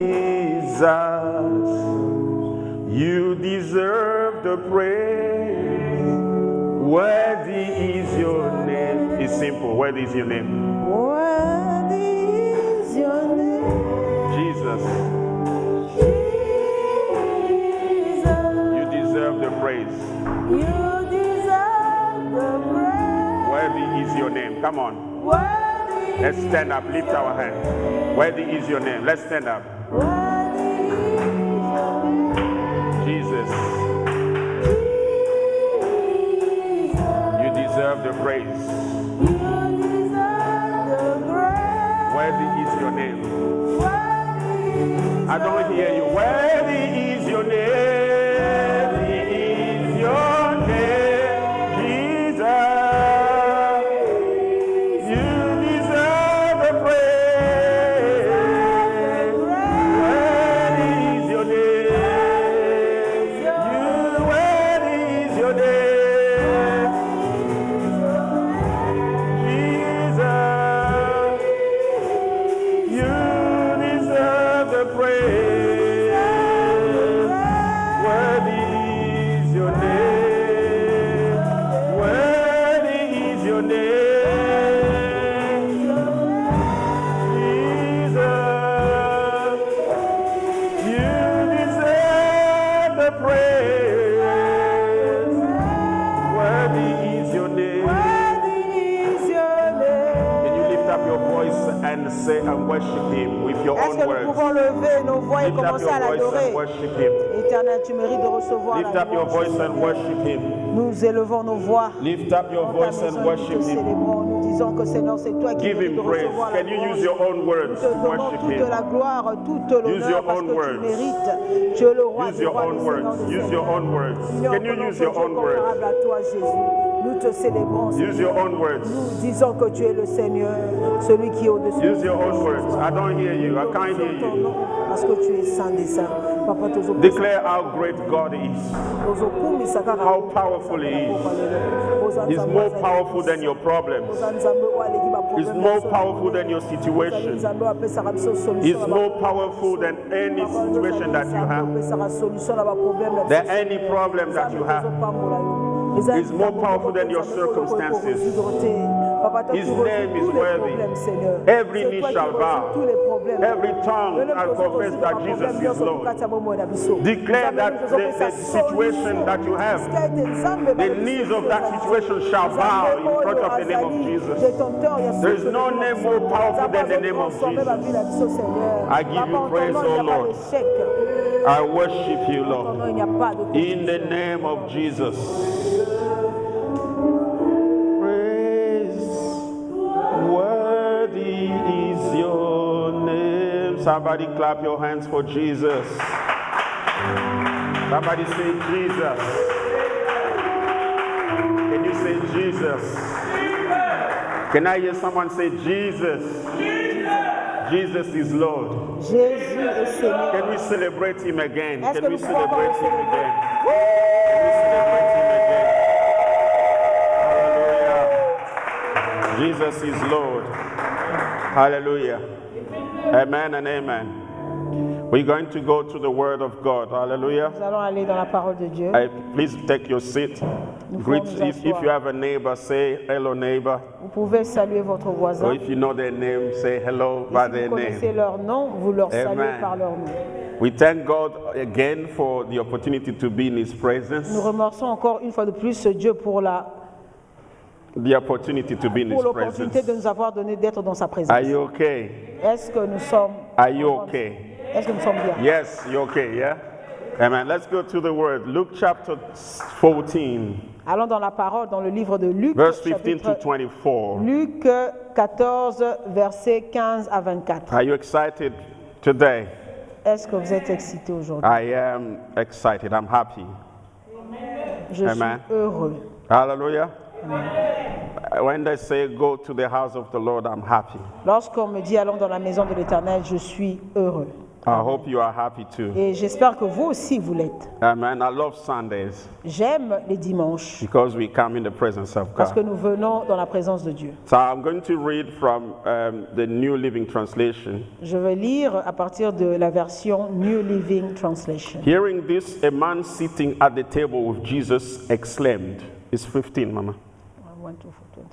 Jesus, you deserve the praise. Worthy is your name. It's simple. Worthy is your name. Worthy is your name. Jesus, Jesus, you deserve the praise. you deserve the praise. Worthy is your name. Come on. Worthy, Let's stand up. Lift our hands. Worthy is your name. Let's stand up. worthy is your name. Jesus, Jesus, you deserve the praise. you deserve the praise. Worthy is your name. Worthy is I don't hear you. Worthy is your name. Worthy is your name. Jesus, you deserve the praise. Worthy is your name. Worthy is your name. Jesus, you deserve the praise. Worthy is your name. Worthy is your name. Jesus, you deserve the praise. Worthy is your name. Worthy is your name. Can you lift up your voice and say and worship him with your Est-ce own que nous words? pouvons lever nos voix et Lift up commencer your à voice and l'adorer? worship him. Éternel, tu mérites de recevoir Lift la up your louange. voice and worship him. Nous élevons nos voix. Lift up your Dans ta voice maison, and nous worship te him. célébrons. Nous disons que Seigneur, c'est toi qui Give mérites him de praise. recevoir la Can you use louange. your own Nous words te to donnons worship toute him? la gloire, toute your l'honneur parce own que tu words. mérites. Tu es le roi Use des your rois, own le Seigneur words. des Use your seigneurs. own words. Il n'y a Can you aucun use your Dieu own words? comparable à toi, Jésus. Nous te célébrons, Use Seigneur. your own words. Nous disons que tu es le Seigneur, celui qui est au-dessus. Use your own words. I don't hear you. I can't hear Ton you. nom, parce que tu es saint des saints. Papa, te Declare how great God is. How powerful He is. He's more powerful than your problems. He's more powerful than your situation. He's more powerful than any situation that you have, than any problem that you have. He's more powerful than your circumstances. His name is worthy. Every knee shall bow. Every tongue shall confess that Jesus is Lord. Declare that the situation that you have, the knees of that situation shall bow in front of the name of Jesus. There is no name more powerful than the name of Jesus. I give you praise, O Lord. I worship you, Lord. In the name of Jesus. Praise, worthy is your name. Somebody clap your hands for Jesus. Somebody say Jesus. Can you say Jesus? Can I hear someone say Jesus? Jesus is Lord. Jésus est Seigneur. Can we celebrate him again? Est-ce Can que we nous pouvons celebrate him célébrer? again? Can we celebrate him again? Hallelujah. Jesus is Lord. Hallelujah. Amen and amen. We're going to go to the Word of God. Hallelujah. Nous allons aller dans la parole de Dieu. Please take your seat. Greet, if you have a neighbor, say hello, neighbor. Vous pouvez saluer votre voisin. Or if you know their name, say hello Et by si their vous connaissez name. leur nom, vous leur saluez Amen. par leur nom. We thank God again for the opportunity to be in His presence. Nous remercions encore une fois de plus Dieu pour The opportunity to be in His l'opportunité de presence. nous avoir donné d'être dans sa présence. Are you okay? Est-ce que nous sommes Are you okay? Est-ce que nous sommes bien? Yes, you're okay, yeah? Amen. Let's go to the word. Luke chapter 14, Allons dans la parole, dans le livre de Luc, verse 15 to chapitre 24. Luc 14, versets 15 à 24. Are you excited today? Est-ce que vous êtes excités aujourd'hui? I am excited. I'm happy. Je Amen. suis heureux. Hallelujah. When they say go to the house of the Lord, I'm happy. Lorsqu'on me dit allons dans la maison de l'Éternel, je suis heureux. I hope you are happy too. Et j'espère que vous aussi vous l'êtes. Amen. I love Sundays J'aime les dimanches because we come in the presence of parce que God. nous venons dans la présence de Dieu. So I'm going to read from the New Living Translation. Je vais lire à partir de la version New Living Translation. Hearing this, a man sitting at the table with Jesus exclaimed, it's 15, Mama. 1, 2, 4, 24.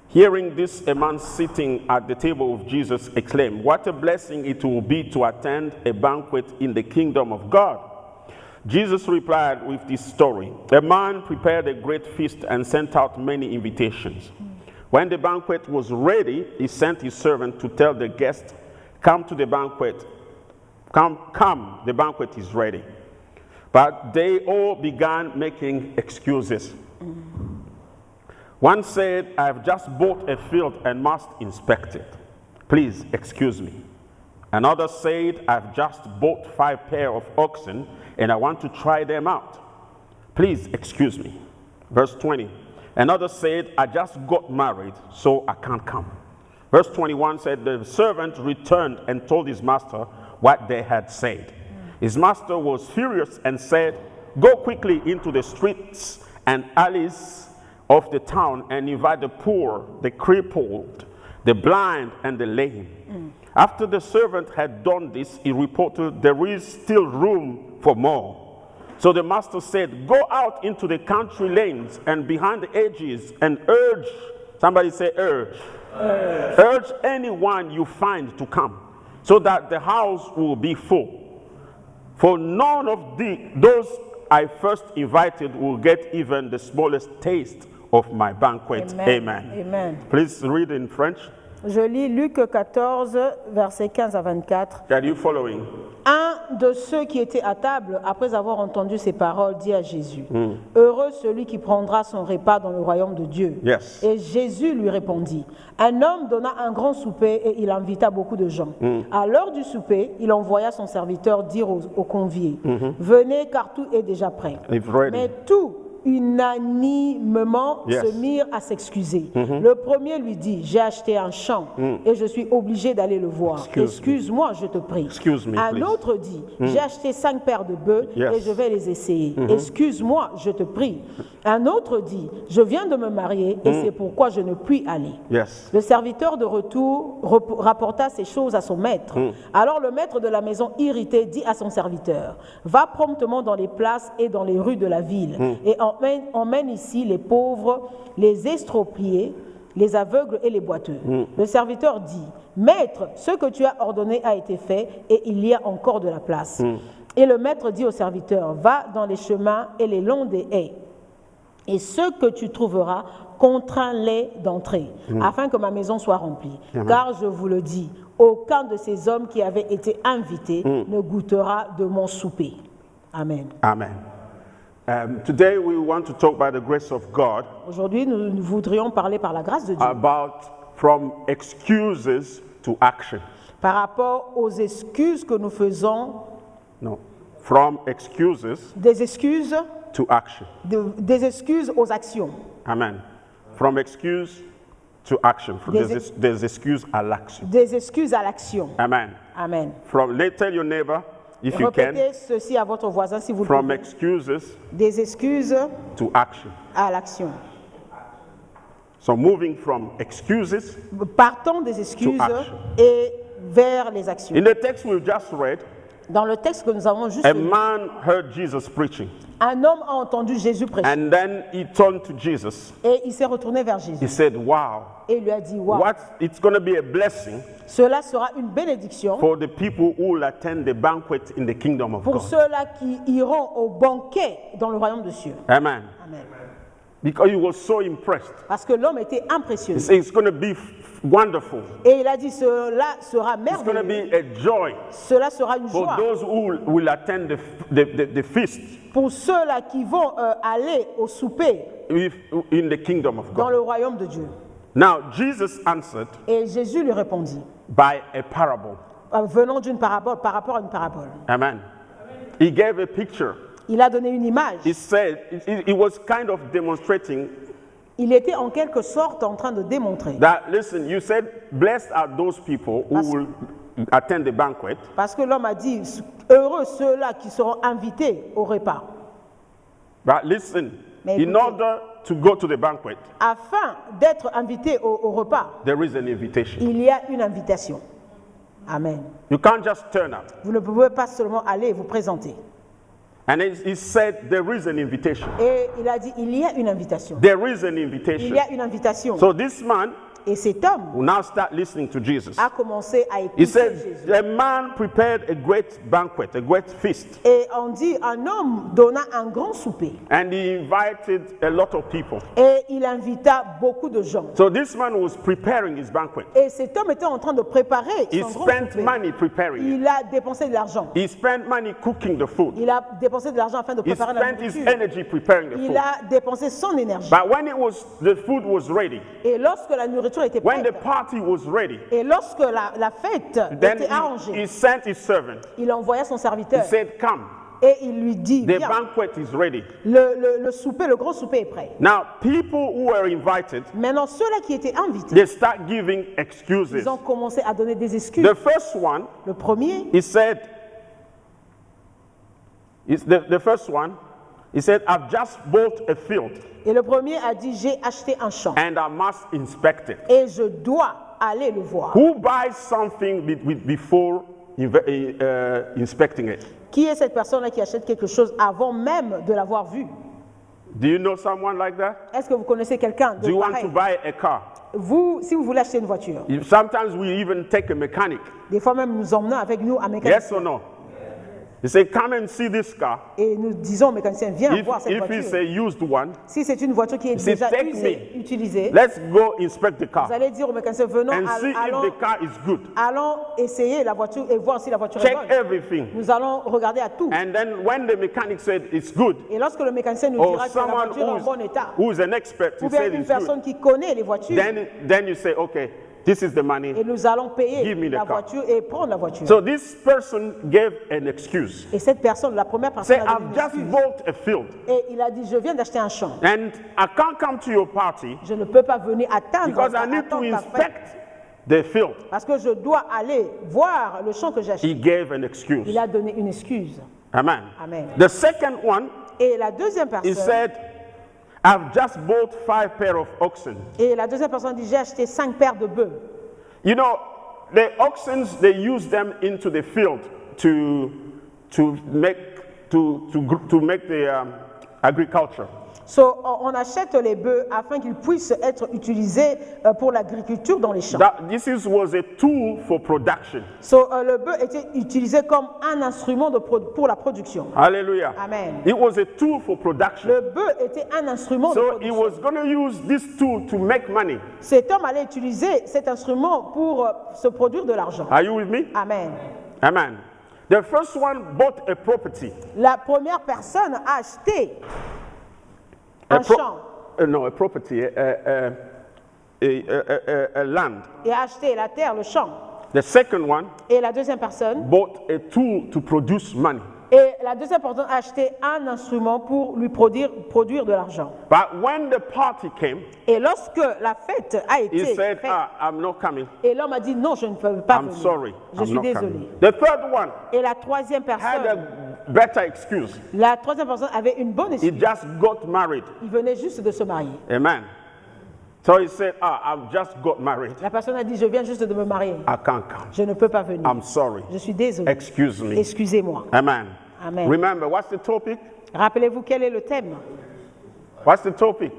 Hearing this, a man sitting at the table with Jesus exclaimed, "What a blessing it will be to attend a banquet in the kingdom of God." Jesus replied with this story. A man prepared a great feast and sent out many invitations. When the banquet was ready, he sent his servant to tell the guests, "Come to the banquet. Come, the banquet is ready." But they all began making excuses. One said, "I have just bought a field and must inspect it. Please excuse me." Another said, "I've just bought 5 pairs of oxen and I want to try them out. Please excuse me." Verse 20. Another said, "I just got married, so I can't come." Verse 21 said, the servant returned and told his master what they had said. His master was furious and said, "Go quickly into the streets and alleys of the town and invite the poor, the crippled, the blind, and the lame." After the servant had done this, he reported, "There is still room for more." So the master said, "Go out into the country lanes and behind the edges and urge," somebody say urge, urge anyone you find to come, so that the house will be full. For none of those I first invited will get even the smallest taste of my banquet. Amen. Amen. Please read in French. Je lis Luc 14, versets 15 à 24. Are you following? Un de ceux qui étaient à table, après avoir entendu ces paroles, dit à Jésus, Heureux celui qui prendra son repas dans le royaume de Dieu. Yes. Et Jésus lui répondit, un homme donna un grand souper et il invita beaucoup de gens. À l'heure du souper, il envoya son serviteur dire aux conviés, Venez car tout est déjà prêt. It's ready. Mais tout unanimement Yes. se mirent à s'excuser. Le premier lui dit, j'ai acheté un champ et je suis obligé d'aller le voir. Excuse-moi, je te prie. Excuse me, Un please. autre dit, j'ai acheté 5 paires de bœufs Yes. et je vais les essayer. Excuse-moi, je te prie. Un autre dit, je viens de me marier et c'est pourquoi je ne puis aller. Yes. Le serviteur de retour rapporta ces choses à son maître. Alors le maître de la maison, irrité, dit à son serviteur, va promptement dans les places et dans les rues de la ville et emmène ici les pauvres, les estropiés, les aveugles et les boiteux. Le serviteur dit, Maître, ce que tu as ordonné a été fait et il y a encore de la place. Et le maître dit au serviteur, va dans les chemins et les longs des haies. Et ceux que tu trouveras, contrains-les d'entrer, afin que ma maison soit remplie. Car je vous le dis, aucun de ces hommes qui avaient été invités ne goûtera de mon souper. Amen. Amen. Today we want to talk by the grace of God Aujourd'hui, nous voudrions parler par la grâce de Dieu about from excuses to action. par rapport aux excuses que nous faisons, No. From excuses des excuses, to action. des excuses aux actions. Amen. From excuse to action. Des- There's excuse à l'action. Des excuses à l'action. Amen. Amen. Tell your neighbor, if you can, Répétez ceci à votre voisin si vous le from pouvez. excuses Des excuses to action. à l'action. So moving from excuses. Partons des excuses To action. et vers les actions. In the text we've just read, Dans le texte que nous avons juste a lu, man heard Jesus preaching, un homme a entendu Jésus prêcher and then he turned to Jesus. et il s'est retourné vers He Jésus said, "Wow, et il lui a dit, wow, it's going to be a blessing cela sera une bénédiction for the people who will attend the banquet in the kingdom of pour God." ceux-là qui iront au banquet dans le royaume de Dieu. Amen. Amen. Because he was so impressed. Parce que l'homme était He impressionné. said, "It's going to be wonderful. Et il a dit, cela sera It's going to merveilleux. be a joy Cela sera une for joie those who will attend the feast pour ceux-là qui vont aller au souper in the kingdom of dans God." le royaume de Dieu. Now, Jesus answered Et Jésus lui répondit, by a parable. venant d'une parabole, par rapport à une parabole. Amen. He gave a picture. Il a donné une image. He said, he was kind of demonstrating Il était en quelque sorte en train de démontrer that, listen, you said, blessed are those people who Parce- will attend the banquet, Parce que l'homme a dit, heureux ceux-là qui seront invités au repas. but listen, Mais in écoutez. order to go to the banquet, Afin d'être invité au repas, there is an invitation. il y a une invitation. Amen. You can't just turn up. Vous ne pouvez pas seulement aller vous présenter. And he said there is an invitation. Et il a dit, il y a une invitation. There is an Il invitation. y a une invitation. So this man Et cet homme will now start listening to Jesus. a commencé à He écouter said, Jésus. a man prepared a great banquet, a great feast, Et on dit, un homme donna un grand souper. and he invited a lot of people. Et il invita beaucoup de gens. So this man was preparing his banquet. Et cet homme était en train de préparer He son grand spent souper. money preparing it. Il a dépensé de l'argent. He spent money cooking the food. Il a dépensé de l'argent afin de He préparer la spent his nourriture. energy preparing the Il food. a dépensé son énergie. But when the food was ready, Et lorsque la nourriture était when the prête, party was ready, et lorsque la fête then était he arrangée, sent his servant. il envoya son He serviteur said, come, et il lui dit, the viens, banquet is ready. le souper, le grand souper est prêt. Now, people who were invited, Maintenant, ceux-là qui étaient invités, they start giving excuses. ils ont commencé à donner des excuses. The first one, Le premier, he said, the first one, he said, I've just bought a field et le premier a dit, j'ai acheté un champ and I must inspect it. et je dois aller le voir. Who buys something before inspecting it? Qui est cette personne-là qui achète quelque chose avant même de l'avoir vu? Do you know someone like that? Est-ce que vous connaissez quelqu'un Do de you want to pareil? buy a car? Vous, si vous voulez acheter une voiture, Sometimes we even take a mechanic. des fois même nous emmenons avec nous un mécanicien. Yes or no? He say, come and see this car. Et nous disons au mécanicien, viens voir cette If voiture. it's a used one, Si c'est une voiture qui est say, déjà "Take utilisée, let's go inspect the vous car allez dire au mécanicien, venons, and see allons, if the car is good. allons essayer la voiture et voir si la voiture est Check bonne. everything. Nous allons regarder à tout. And then when the mechanic said it's good, Et lorsque le mécanicien nous or dira que la someone voiture est en bon état, who is an expert ou who bien said une it's good, personne qui connaît les voitures, then you say, okay, this is the money. et nous allons payer Give me the la car. voiture et prendre la voiture. So this person gave an excuse. Et cette personne, la première Say, personne, a donné I've une just excuse. bought a field Et il a dit, je viens d'acheter un champ. and I can't come to your party Je ne peux pas venir attendre, because I need to attendre ta fête, inspect the field. parce que je dois aller voir le champ que j'ai acheté. He gave an excuse. Il a donné une excuse. Amen. Amen. The second one, Et la deuxième he personne, said, I've just bought 5 pair of oxen. et la deuxième personne dit, j'ai acheté 5 paires de bœufs. You know, the oxen, they use them into the field to make the agriculture. So, on achète les bœufs afin qu'ils puissent être utilisés pour l'agriculture dans les champs. This was a tool for production. So, le bœuf était utilisé comme un instrument pour la production. Hallelujah. Amen. It was a tool for production. Le bœuf était un instrument de So he production. was going to use this tool to make money. Cet homme allait utiliser cet instrument pour se produire de l'argent. Are you with me? Amen. Amen. The first one bought a property. La première personne a acheté un champ No, a property, a land. et a acheté la terre, le champ. The second one Et la deuxième personne, bought a tool to produce money. et la deuxième personne a acheté un instrument pour lui produire de l'argent. But when the party came, Et lorsque la fête a he été said, faite, I'm not coming. et l'homme a dit non, je ne peux pas I'm venir. sorry. Je I'm suis not désolé. coming. The third one Et la troisième had personne, a better excuse. la troisième personne avait une bonne He excuse. just got married. Il venait juste de se marier. Amen. So he said, I've just got married. La personne a dit, je viens juste de me marier. I can't come. Je ne peux pas venir. I'm sorry. Je suis désolé. Excuse me. Excusez-moi. Amen. Amen. Remember, what's the topic? Rappelez-vous quel est le thème? What's the topic?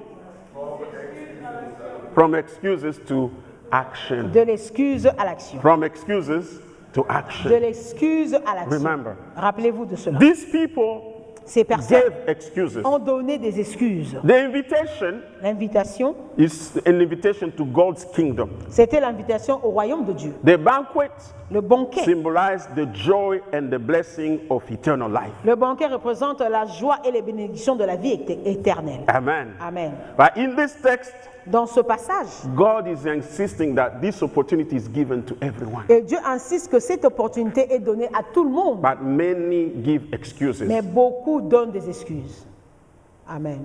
From excuses to action. De l'excuse à l'action. From excuses to De action. l'excuse à l'action. Remember. Rappelez-vous de cela. These people Ces personnes gave excuses. ont donné des excuses. The invitation L'invitation, is an invitation to God's kingdom. c'était l'invitation au royaume de Dieu. The banquet Le banquet. symbolized the joy and the blessing of eternal life. Le banquet représente la joie et les bénédictions de la vie éternelle. Amen. Amen. But in this text, Dans ce passage, God is insisting that this opportunity is given to everyone. et Dieu insiste que cette opportunité est donnée à tout le monde, But many give excuses. mais beaucoup donnent des excuses. Amen.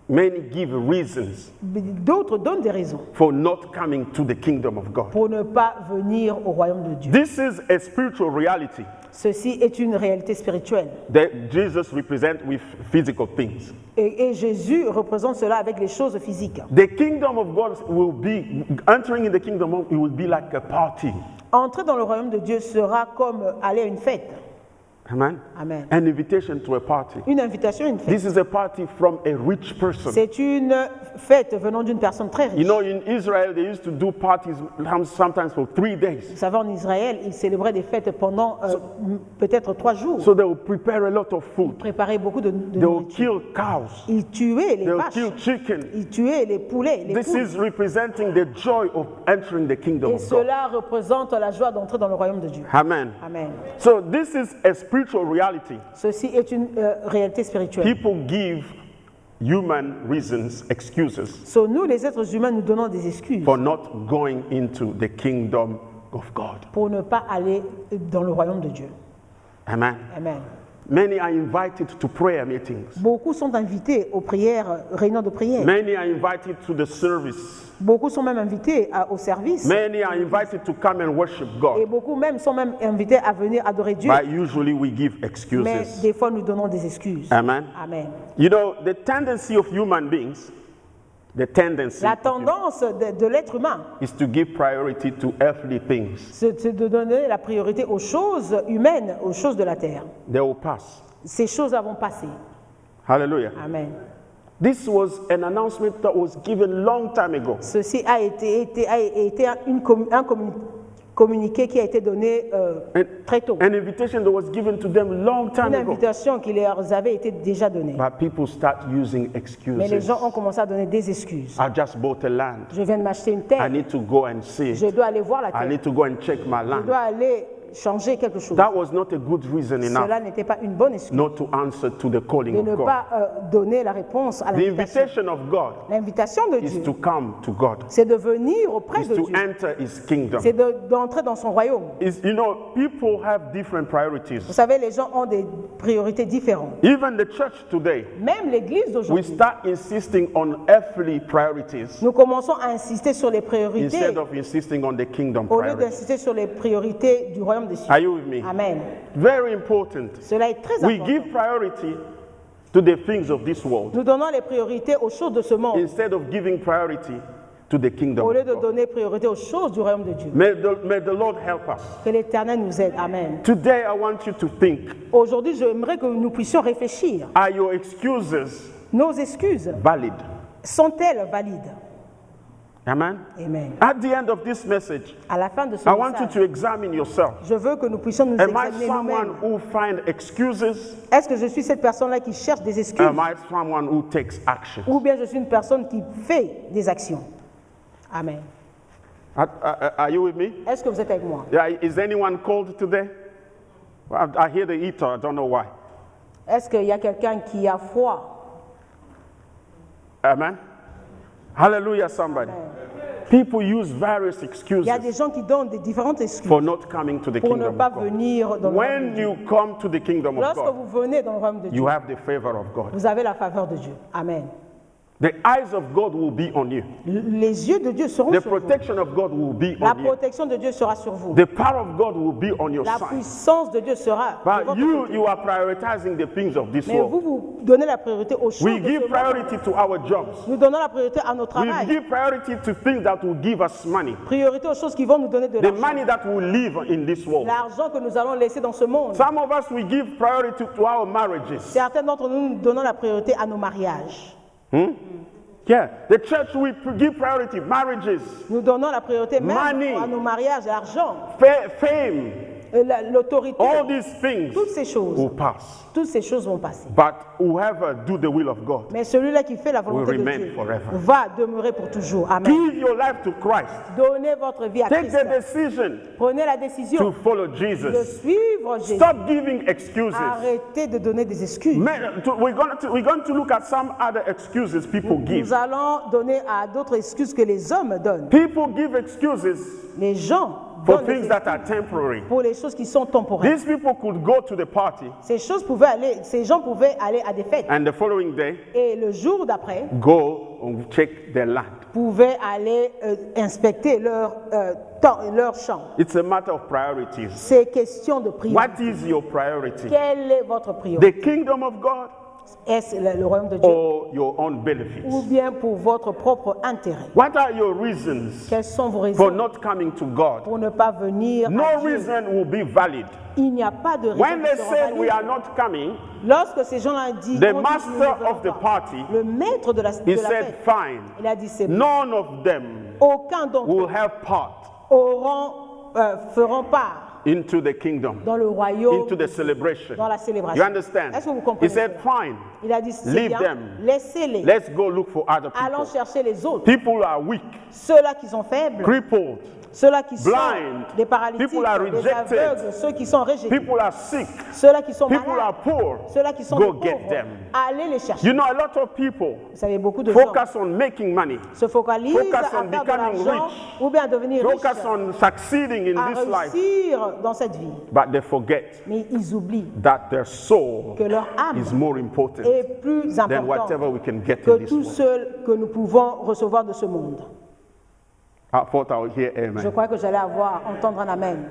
Many give reasons D'autres donnent des raisons for not coming to the kingdom of God. pour ne pas venir au royaume de Dieu. This is a spiritual reality Ceci est une réalité spirituelle. that Jesus represents with physical things. Et Jésus représente cela avec les choses physiques. The kingdom of God will be, entering in the kingdom of, it will be like a party. Entrer dans le royaume de Dieu sera comme aller à une fête. Amen. Amen. An invitation to a party. Une invitation à une fête. This is a party from a rich person. C'est une fête venant d'une personne très You riche. know, in Israel, they used to do parties sometimes for 3 days. Vous savez, en Israël, ils célébraient des fêtes pendant peut-être 3 jours. So they will prepare a lot of food. Ils préparaient beaucoup de They will nourriture. kill cows. Ils tuaient les They will vaches. kill chicken. Ils tuaient les poulets, les This poules. is representing the joy of entering the kingdom Et of God. cela représente la joie d'entrer dans le royaume de Dieu. Amen. Amen. So this is a spiritual reality. Ceci est une réalité spirituelle. People give human reasons, excuses So, nous, les êtres humains, nous donnons des excuses for not going into the kingdom of God. pour ne pas aller dans le royaume de Dieu. Amen. Amen. Many are invited to prayer meetings. Beaucoup sont invités aux prières, réunions de prière. Many are invited to the service. Beaucoup sont même invités au service. Many are invited to come and worship Et God. beaucoup même sont même invités à venir adorer Dieu. But usually we give Mais excuses. des fois, nous donnons des excuses. Amen. Amen. You know, the tendency of human beings, the tendency La tendance de l'être humain, is to give priority to earthly things. c'est de donner la priorité aux choses humaines, aux choses de la terre. They will pass. Ces choses vont passer. Hallelujah. Amen. This was an announcement that was given long time ago. Ceci a été un communiqué qui a été donné très tôt. An invitation that was given to them long time Une ago. invitation qui leur avait été déjà donnée. But people start using Mais les excuses. gens ont commencé à donner des excuses. I just bought a land. Je viens de m'acheter une I terre. need to go and see Je it. dois aller voir la I terre. need to go and check my Je land. dois aller changer quelque chose. That was not a good reason enough Cela n'était pas une bonne excuse not to answer to the calling de of ne God. pas donner la réponse à The l'invitation. invitation of God L'invitation de is Dieu, to come to God, c'est de venir auprès is de to Dieu. enter His kingdom. C'est d'entrer dans son royaume. You know, people have different priorities. Vous savez, les gens ont des priorités différentes. Even the church today, Même l'Église we d'aujourd'hui, start insisting on earthly priorities nous commençons à insister sur les priorités instead of insisting on the kingdom au lieu priorities. d'insister sur les priorités du royaume des cieux. Are you with me? Amen. Very important. Cela est très We important. give priority to the things of this world Nous donnons les priorités aux choses de ce monde instead of giving priority to the kingdom au of lieu de God. donner priorité aux choses du royaume de Dieu. May the Lord help us. Que l'Éternel nous aide. Amen. Today, I want you to think, Aujourd'hui, j'aimerais que nous puissions réfléchir. are your excuses Nos excuses valid? sont-elles valides? Amen? Amen. At the end of this message, À la fin de ce I want you message, to examine yourself. je veux que nous puissions nous Am I examiner someone nous-mêmes. who find excuses? Est-ce que je suis cette personne-là qui cherche des excuses Am I someone who takes action? ou bien je suis une personne qui fait des actions? Amen. Are you with me? Est-ce que vous êtes avec moi? Yeah, is anyone cold today? Well, I hear the heater. I don't know why. Est-ce qu'il y a quelqu'un qui a froid? Amen? Hallelujah, somebody. People use various excuses Il y a des gens qui donnent des différentes excuses for not coming to the pour ne kingdom pas of God. venir dans le royaume When de Dieu. you come to the kingdom of Lorsque God, vous venez dans le royaume de Dieu, you have the favor of God. vous avez la faveur de Dieu. Amen. The eyes of God will be on you. Les yeux de Dieu seront The sur vous. protection of God will be La on you. protection de Dieu sera sur vous. The power of God will be on your La side. puissance de Dieu sera de But votre côté. you are prioritizing the things of this Mais world. vous donnez la priorité aux choses We de ce give monde. priority to our jobs. Nous donnons la priorité à nos We travail. give priority to things that will give us money. Priorité aux choses qui vont nous donner de The l'argent. money that will live in this world. L'argent que nous allons laisser dans ce monde. Some of us, we give priority to our marriages. Certains d'entre nous, nous donnons la priorité à nos mariages. Yeah, the church, we give priority, marriages, Nous donnons la priorité même Money. à nos mariages, à l'argent, fame, l'autorité. all these things Toutes ces choses, will pass. toutes ces choses vont passer. But whoever do the will of God, Mais celui-là qui fait la volonté Will de remain Dieu forever. va demeurer pour toujours. Amen. give your life to Christ. Donnez votre vie à Take Christ. the decision Prenez la to décision follow de Jesus. suivre Jésus. Stop giving excuses. Arrêtez de donner des excuses. We're going to look at some other excuses people give. Nous allons donner à d'autres excuses que les hommes donnent. People give excuses Les gens for donne les things that are temporary. pour les choses qui sont temporaires. These people could go to the party Ces gens pouvaient aller à des fêtes. and the following day Et le jour d'après, go and check their land. pouvaient aller inspecter leur champ. It's a matter of priorities. C'est question de priorité. What is your priority? Quelle est votre priorité? The kingdom of God Est-ce le royaume de Dieu or your own benefits? ou bien pour votre propre intérêt? What are your reasons Quelles sont vos for raisons not coming to God? pour ne pas venir No à Dieu? reason will be valid. Il n'y a pas de raison. When they qui sera said valide. we are not coming, Lorsque ces gens-là disent, the on dit, nous ne master venons of the pas. party, Le maître de la he said, fête, fine, il a dit c'est bon. none of them Aucun d'entre will eux have part feront part into the kingdom, dans le royaume, into the celebration. dans la You célébration. understand? Est-ce que vous He comprenez said, cela? fine, Il a dit c'est leave bien, them. laissez-les. Let's go look for other Allons people. chercher les autres. People are weak, Ceux-là qui sont faibles, crippled, ceux-là qui sont blind, des paralytiques, people are des rejected, aveugles, ceux qui sont rejetés, people are sick, ceux-là qui sont people malades, are poor. ceux-là qui sont Go des get pauvres, them. allez les chercher. You know, a lot of people Vous savez, beaucoup de gens focus on making money, se focalisent focus à on faire de becoming l'argent rich, ou bien à devenir riche, focus on succeeding in à this life, réussir dans cette vie. but they forget Mais ils oublient that their soul que leur âme is more important est plus than importante whatever we can get in que this tout world. ce que nous pouvons recevoir de ce monde. I thought I would hear Je amen. crois que j'allais entendre un amen.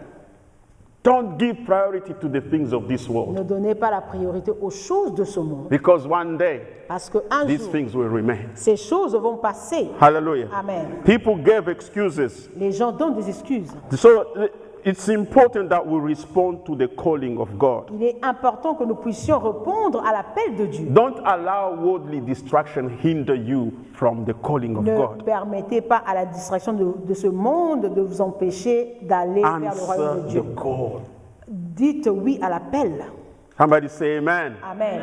Don't give priority to the things of this world, Ne donnez pas la priorité aux choses de ce monde. because one day Parce qu'un these jour, things will remain. ces choses vont passer. Hallelujah. Amen. People gave excuses. Les gens donnent des excuses. So it's important that we respond to the calling of God. Il est important que nous puissions répondre à l'appel de Dieu. Don't allow worldly distraction hinder you from the calling of Ne God. permettez pas à la distraction de ce monde de vous empêcher d'aller vers le royaume Answer de Dieu. the call. Dites oui à l'appel. Somebody say amen. Amen.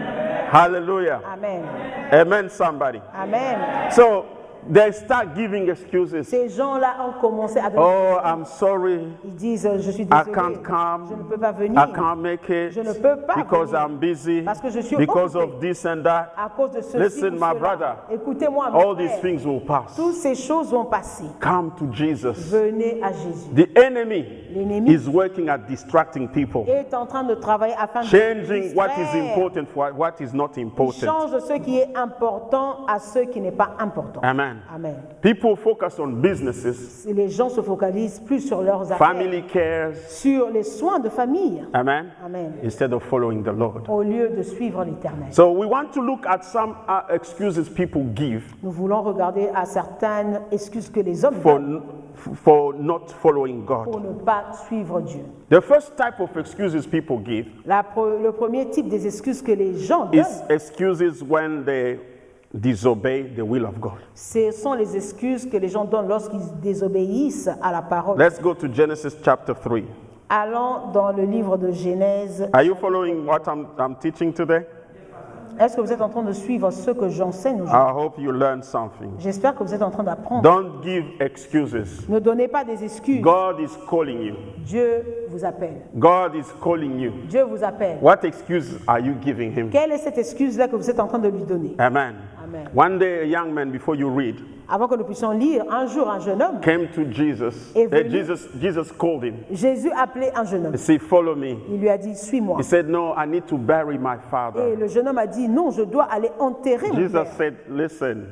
Hallelujah. Amen. Amen, somebody. Amen. So they start giving excuses. Ces gens-là ont commencé à donner. Oh, I'm sorry. Ils disent, je suis I désolé, can't come. je ne peux pas venir I can't make it Je ne peux pas because venir. I'm busy, Parce que je suis because occupé. of this and that. à cause de ceci Listen, ou my cela. brother, Écoutez-moi, mon all these frère, things will pass. toutes ces choses vont passer. Come to Jesus. Venez à Jésus. The enemy L'ennemi is working at distracting people, est en train de travailler afin de changing what is distraire. important for what is not Il important. change ce qui est important à ce qui n'est pas important. Amen. Amen. People focus on businesses, Et les gens se focalisent plus sur leurs affaires, family cares. sur les soins de famille, Amen. Amen. Instead of following the Lord. au lieu de suivre l'Éternel. So we want to look at some excuses people give Nous voulons regarder à certaines excuses que les hommes for, donnent for not following pour God. ne pas suivre Dieu. The first type of excuses people give Le premier type des excuses que les gens donnent, is excuses when they disobey the will of God. ce sont les excuses que les gens donnent lorsqu'ils désobéissent à la parole. Let's go to Genesis chapter 3. Allons dans le livre de Genèse. Are you following what I'm teaching today? Est-ce que vous êtes en train de suivre ce que j'enseigne aujourd'hui? I hope you learn something. J'espère que vous êtes en train d'apprendre. Don't give excuses. Ne donnez pas des excuses. God is calling you. Dieu vous appelle. God is calling you. Dieu vous appelle. What excuse are you giving him? Quelle est cette excuse-là que vous êtes en train de lui donner? Amen. Amen. One day, a young man, before you read, Avant que nous puissions lire, un jour, un jeune homme, came to Jesus. Est venu. Jesus called him. Jésus appelait un jeune homme. He said, follow me. Il lui a dit, suis-moi. He said, no, I need to bury my Et father. le jeune homme a dit, non, je dois aller enterrer mon Jesus père. said, listen,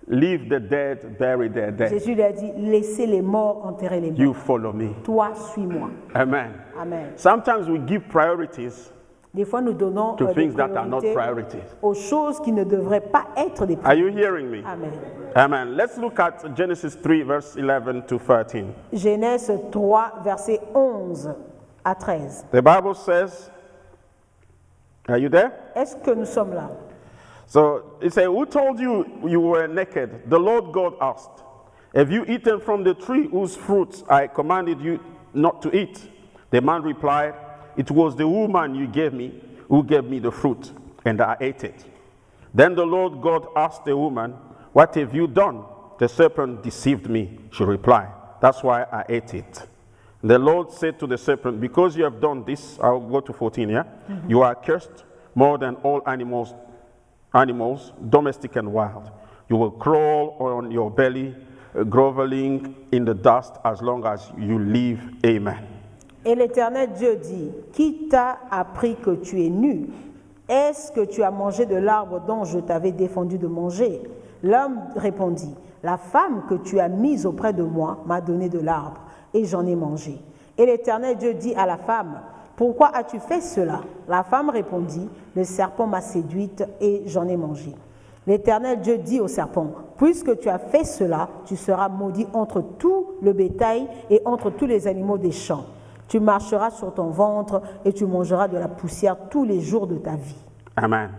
leave the dead, bury their dead. Jésus lui a dit, laissez les morts enterrer les morts. You follow me. Toi, suis-moi. Amen. Amen. Sometimes we give priorities Des fois, nous donnons to des things that are not priorités priorities. aux choses qui ne devraient pas être des Are priorités. you hearing me? Amen. Amen. Let's look at Genesis 3, verse 11 to 13. Genèse 3, versets 11 à 13. The Bible says, are you there? Est-ce que nous sommes là? So it says, who told you you were naked? The Lord God asked. Have you eaten from the tree whose fruits I commanded you not to eat? The man replied, it was the woman you gave me who gave me the fruit, and I ate it. Then the Lord God asked the woman, what have you done? The serpent deceived me, she replied. That's why I ate it. The Lord said to the serpent, because you have done this, I'll go to 14 here, you are cursed more than all animals, domestic and wild. You will crawl on your belly groveling in the dust as long as you live. Amen. Et l'Éternel Dieu dit, qui t'a appris que tu es nu? Est-ce que tu as mangé de l'arbre dont je t'avais défendu de manger? L'homme répondit, la femme que tu as mise auprès de moi m'a donné de l'arbre, et j'en ai mangé. Et l'Éternel Dieu dit à la femme, pourquoi as-tu fait cela? La femme répondit, le serpent m'a séduite et j'en ai mangé. L'Éternel Dieu dit au serpent, puisque tu as fait cela, tu seras maudit entre tout le bétail et entre tous les animaux des champs. Tu marcheras sur ton ventre et tu mangeras de la poussière tous les jours de ta vie. Amen.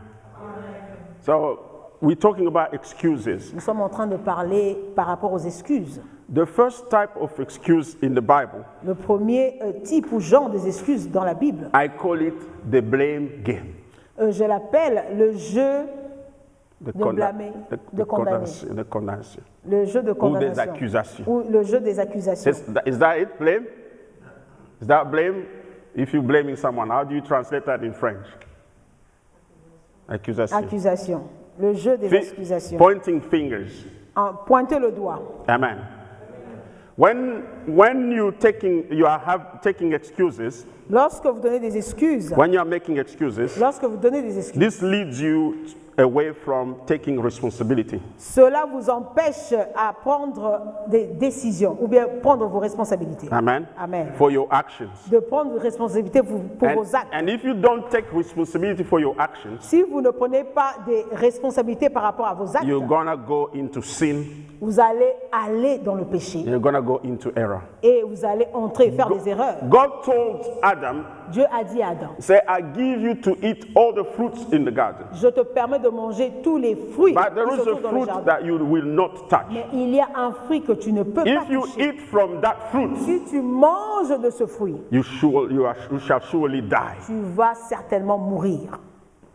So, we're talking about excuses. Nous sommes en train de parler par rapport aux excuses. The first type of excuse in the Bible, Le premier type ou genre des excuses dans la Bible, I call it the blame game. Je l'appelle le jeu de blâmer, de condamner. The condemnation. Le jeu de Ou des condamnation. accusations. Ou le jeu des accusations. Is that it, blame? Is that blame? If you're blaming someone, how do you translate that in French? Accusation. Accusation. Le jeu des accusations. Pointing fingers. Pointer le doigt. Amen. When you are taking excuses, Lorsque vous donnez des excuses, when you are making excuses, lorsque vous donnez des excuses, this leads you away from taking responsibility. cela vous empêche à prendre des décisions ou bien prendre vos responsabilités. Amen. Amen. For your actions. De prendre responsabilité pour vos actes. And if you don't take responsibility for your actions, Si vous ne prenez pas des responsabilités par rapport à vos actes, you're gonna go into sin. vous allez aller dans le péché You're gonna go into error. et vous allez entrer et faire des erreurs. God told Adam, Dieu a dit à Adam, say, I give you to eat all the fruits in the garden. je te permets de manger tous les fruits But there qui is se a trouvent dans le fruit jardin. that you will not touch. Mais il y a un fruit que tu ne peux pas If you toucher. eat from that fruit, Si tu manges de ce fruit, you shall surely die. tu vas certainement mourir.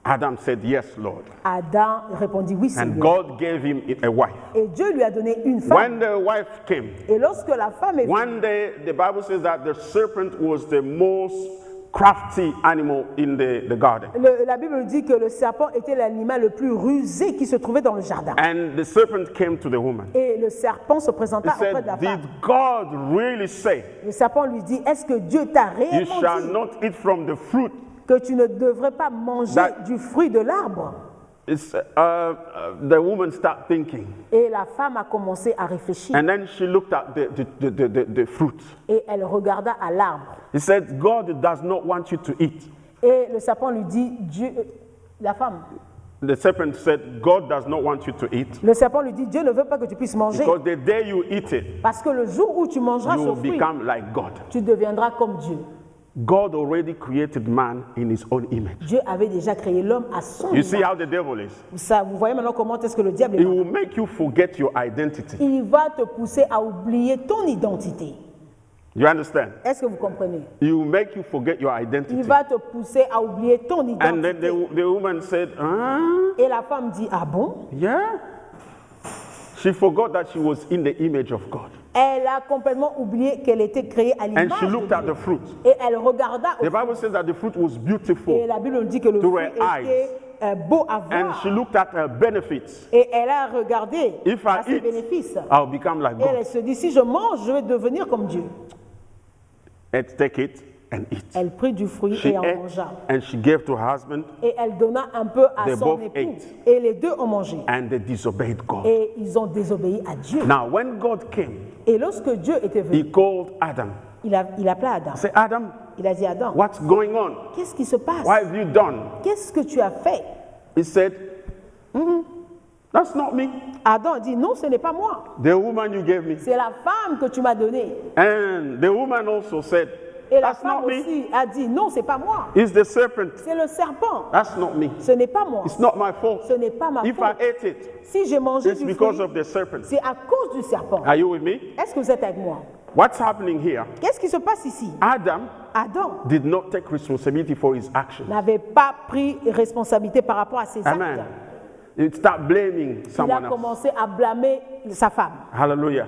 Adam said, yes, Lord. Adam répondit oui, And Seigneur. God gave him a wife. Et Dieu lui a donné une femme. When the wife came, Et lorsque la femme est venue, one day the Bible says that the serpent was the most crafty animal in the garden. la Bible dit que le serpent était l'animal le plus rusé qui se trouvait dans le jardin. And the serpent came to the woman. Et le serpent se He présenta auprès de la said, femme. did God really say Le serpent lui dit, est-ce que Dieu t'a you réellement shall dit not eat from the fruit? que tu ne devrais pas manger That- du fruit de l'arbre? The woman started thinking. Et la femme a commencé à réfléchir. And then she looked at the fruit. Et elle regarda à l'arbre. He said, God does not want you to eat. Et le serpent lui dit, la femme, The serpent said, God does not want you to eat. le serpent lui dit, Dieu ne veut pas que tu puisses manger. Because the day you eat it, Parce que le jour où tu mangeras you ce will fruit, become like God. tu deviendras comme Dieu. God already created man in his own image. Dieu avait déjà créé l'homme à son You see image. how the devil is? Vous voyez maintenant comment est-ce que le diable est He là. will make you forget your identity. Il va te pousser à oublier ton identité. You understand? Est-ce que vous comprenez? He will make you forget your Il identity. va te pousser à oublier ton And then identité. the woman said, Et la femme dit, ah bon? yeah. She forgot that she was in the image of God. Elle a complètement oublié qu'elle était créée à And l'image she de looked at Dieu. the fruit. Et elle regarda au The Bible says that the fruit was Et beautiful. la Bible nous dit que le To fruit her eyes. était beau à And voir. she looked at her benefits. Et elle a regardé If à I ses eat, bénéfices. I'll become like Et elle God. se dit, si je mange, je vais devenir comme Dieu. Let's take it and eat. Elle prit du fruit She et en ate mangea. and she gave to her husband, Et elle donna un peu à They son both époux. ate. Et les deux ont mangé. and they disobeyed God. Et ils ont désobéi à Dieu. Now, when God came, Et lorsque Dieu était venu, he called Adam. il appela Adam. Say, Adam, Il a dit à Adam, what's going on? qu'est-ce qui se passe? What have you done? Qu'est-ce que tu as fait? He said, that's not me. Adam a dit, non, ce n'est pas moi. The woman you gave me. C'est la femme que tu m'as donnée. And the woman also said, Et la that's femme not me. aussi a dit, non, c'est pas moi. It's the serpent. C'est le serpent. That's not me. Ce n'est pas moi. It's not my fault. Ce n'est pas ma If I faute. ate it, Si j'ai mangé it's du because fruit, of the serpent. c'est à cause du serpent. Are you with me? Est-ce que vous êtes avec moi? What's happening here? Qu'est-ce qui se passe ici? Adam Adam did not take responsibility for his actions. n'avait pas pris responsabilité par rapport à ses Amen. actes. You start blaming Il a someone else. commencé à blâmer sa femme, Hallelujah.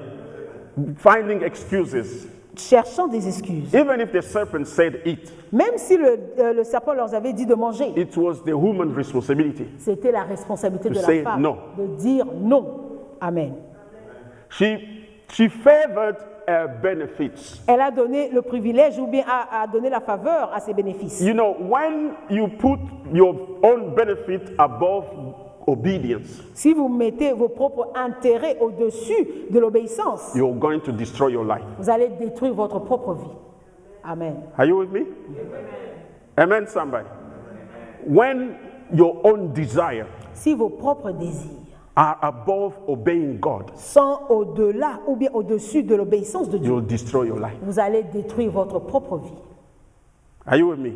Finding excuses. cherchant des excuses. Even if the serpent said eat, Même si le serpent leur avait dit de manger, it was the woman's responsibility. c'était la responsabilité To de say la femme no. de dire non. Amen. She She favored her benefits. Elle a donné le privilège ou bien a donné la faveur à ses bénéfices. You know, when you put your own benefit above obedience, Si vous mettez vos propres intérêts au-dessus de l'obéissance, you're going to destroy your life. vous allez détruire votre propre vie. Amen. Are you with me? Amen, somebody. When your own desire Si vos propres désirs are above obeying God, sont au-delà ou bien au-dessus de l'obéissance de Dieu, you'll destroy your life. vous allez détruire votre propre vie. Are you with me?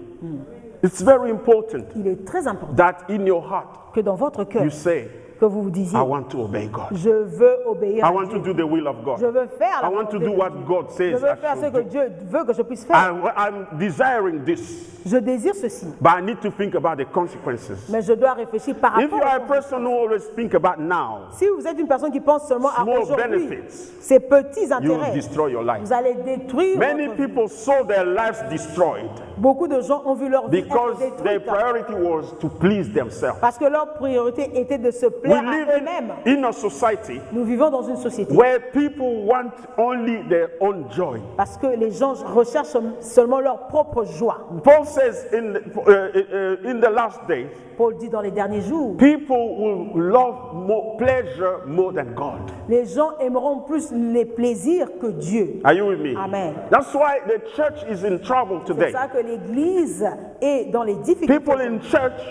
It's very important Il est très important that in your heart que dans votre cœur, you say, que vous vous disiez, I want to obey God. je veux obéir I à want to Dieu. do the will of God. Je veux faire la I want to volonté do de what Dieu. God Je says veux I faire ce should que do. Dieu veut que je puisse faire. I'm desiring this, Je désire ceci, but I need to think about the consequences. mais je dois réfléchir par If you rapport are a à person who always think about now, Si vous êtes une personne qui pense seulement à small aujourd'hui, benefits, ces petits you will intérêts, destroy your life. vous allez détruire Many votre vie. people saw their lives destroyed Beaucoup de gens ont vu leur vie because être their détruite priority was to please themselves. parce que leur priorité était de se We plaire à live eux-mêmes. in a society Nous vivons dans une société where people want only their own joy. parce que les gens recherchent seulement leur propre joie. Paul says in the last days, Paul dit dans les derniers jours, people will love more pleasure more than God. les gens aimeront plus les plaisirs que Dieu. Are you with me? Amen. That's why the church is in trouble C'est today. pour ça que l'Église est dans les difficultés. People in church,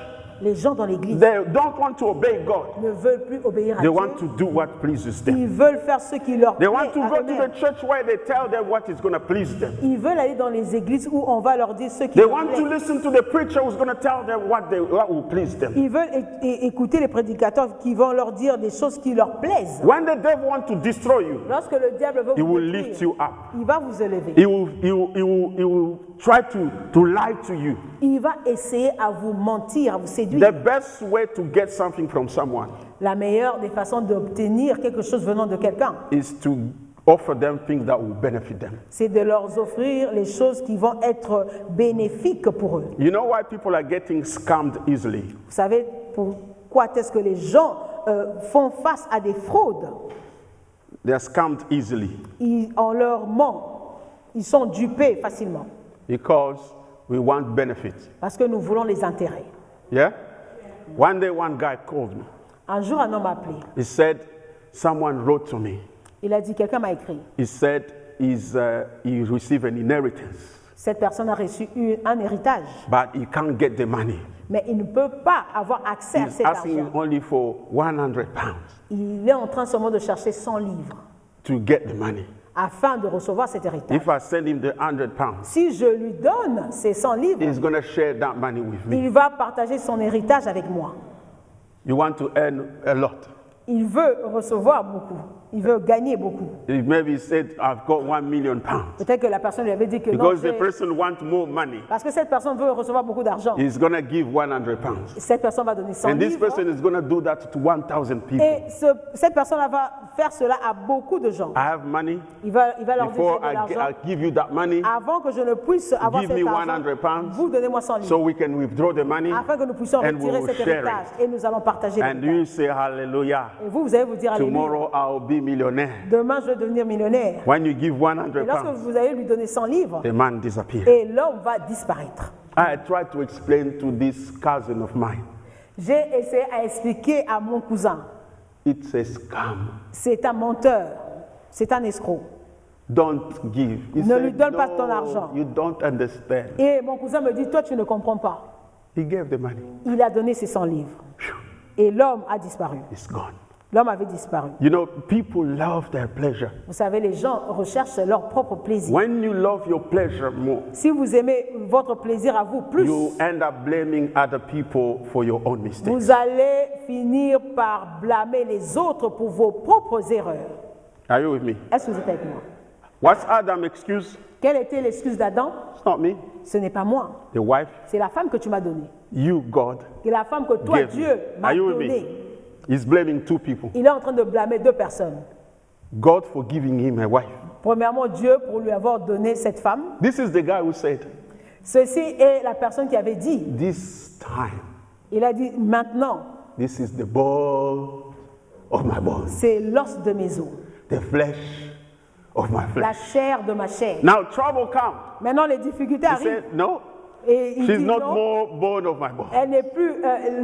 Les gens dans l'Église they don't want to obey God. ne veulent plus obéir à They Dieu. want to do what pleases them. Ils veulent faire ce qui leur They plaît want to à go to eux-mêmes. the church where they tell them what is going to please them. Ils veulent aller dans les églises où on va leur dire ce qui They leur want to plaît. listen to the preacher who's going to tell them what will please them. Ils veulent écouter les prédicateurs qui vont leur dire des choses qui leur plaisent. When the devil wants to destroy you, Lorsque le diable veut he vous will lift détruire, you up. il va vous élever. He will try to lie to you. Il va essayer à vous mentir, à vous séduire. The best way to get something from someone La meilleure des façons d'obtenir quelque chose venant de quelqu'un, is to offer them things that will benefit them. c'est de leur offrir les choses qui vont être bénéfiques pour eux. You know why people are getting scammed easily? Vous savez pourquoi est-ce que les gens font face à des fraudes? They are scammed easily On leur ment. Ils sont dupés facilement because we want benefits. parce que nous voulons les intérêts. Yeah? One day, one guy called me. Un jour, un homme m'a appelé. He said, someone wrote to me. Il a dit, quelqu'un m'a écrit. He said he received an inheritance, Cette personne a reçu un héritage, but he can't get the money. mais il ne peut pas avoir accès à He's cet asking argent. only for 100 pounds Il est en train seulement de chercher 100 livres to get the money. afin de recevoir cet héritage. If I send him the 100 pounds, Si je lui donne ces 100 livres, he's going to share that money with me. il va partager son héritage avec moi. You want to earn a lot. Il veut recevoir beaucoup. Il veut gagner beaucoup. Maybe he said, I've got 1 million pounds. Peut-être que la personne lui avait dit que non, Because the person wants more money, parce que cette personne veut recevoir beaucoup d'argent. he's going to give 100 pounds. Cette personne va donner 100 And this livres. person is going to do that to 1,000 people. Et cette personne-là va faire cela à beaucoup de gens. I have money. Il va leur dire Before j'ai de l'argent. I give you that money, Avant que je ne puisse avoir give cet me argent, 100 pounds vous donnez-moi 100 livres. so we can withdraw the money Afin que nous puissions and we retirer will cet share héritage. it. Et nous allons partager And l'héritage. you say hallelujah. Et vous allez vous dire alléluia. Tomorrow I'll be millionaire. Demain, je vais devenir millionnaire. When you give 100 Et lorsque pounds, vous allez lui donner 100 livres, the man disappears. et l'homme va disparaître. I tried to explain to this cousin of mine. J'ai essayé à expliquer à mon cousin, It's a scam. c'est un menteur, c'est un escroc. Don't give. He Ne said, lui donne pas ton "No, argent." you don't understand. Et mon cousin me dit, toi tu ne comprends pas. He gave the money. Il a donné ses 100 livres. Phew, Et l'homme a disparu. it's gone. L'homme avait disparu. You know, people love their pleasure. Vous savez, les gens recherchent leur propre plaisir. When you love your pleasure more, Si vous aimez votre plaisir à vous plus, you end up blaming other people for your own mistakes. vous allez finir par blâmer les autres pour vos propres erreurs. Are you with me? Est-ce que vous êtes avec moi? What's Adam's excuse? Quelle était l'excuse d'Adam? It's not me. Ce n'est pas moi, The wife, c'est la femme que tu m'as donnée. you, God, Et la femme que toi, gave Dieu, me. m'a Are you with donnée. me? He's blaming two people. Il est en train de blâmer deux personnes. God for giving him a wife. Premièrement, Dieu pour lui avoir donné cette femme. This is the guy who said, Ceci est la personne qui avait dit. this time, Il a dit, maintenant, this is the bone of my bones, c'est l'os de mes os, the flesh of my la flesh. chair de ma chair. Now trouble comes. Maintenant, les difficultés He arrivent. said, no, Et il she's dit not non, more bone of my bone. elle n'est plus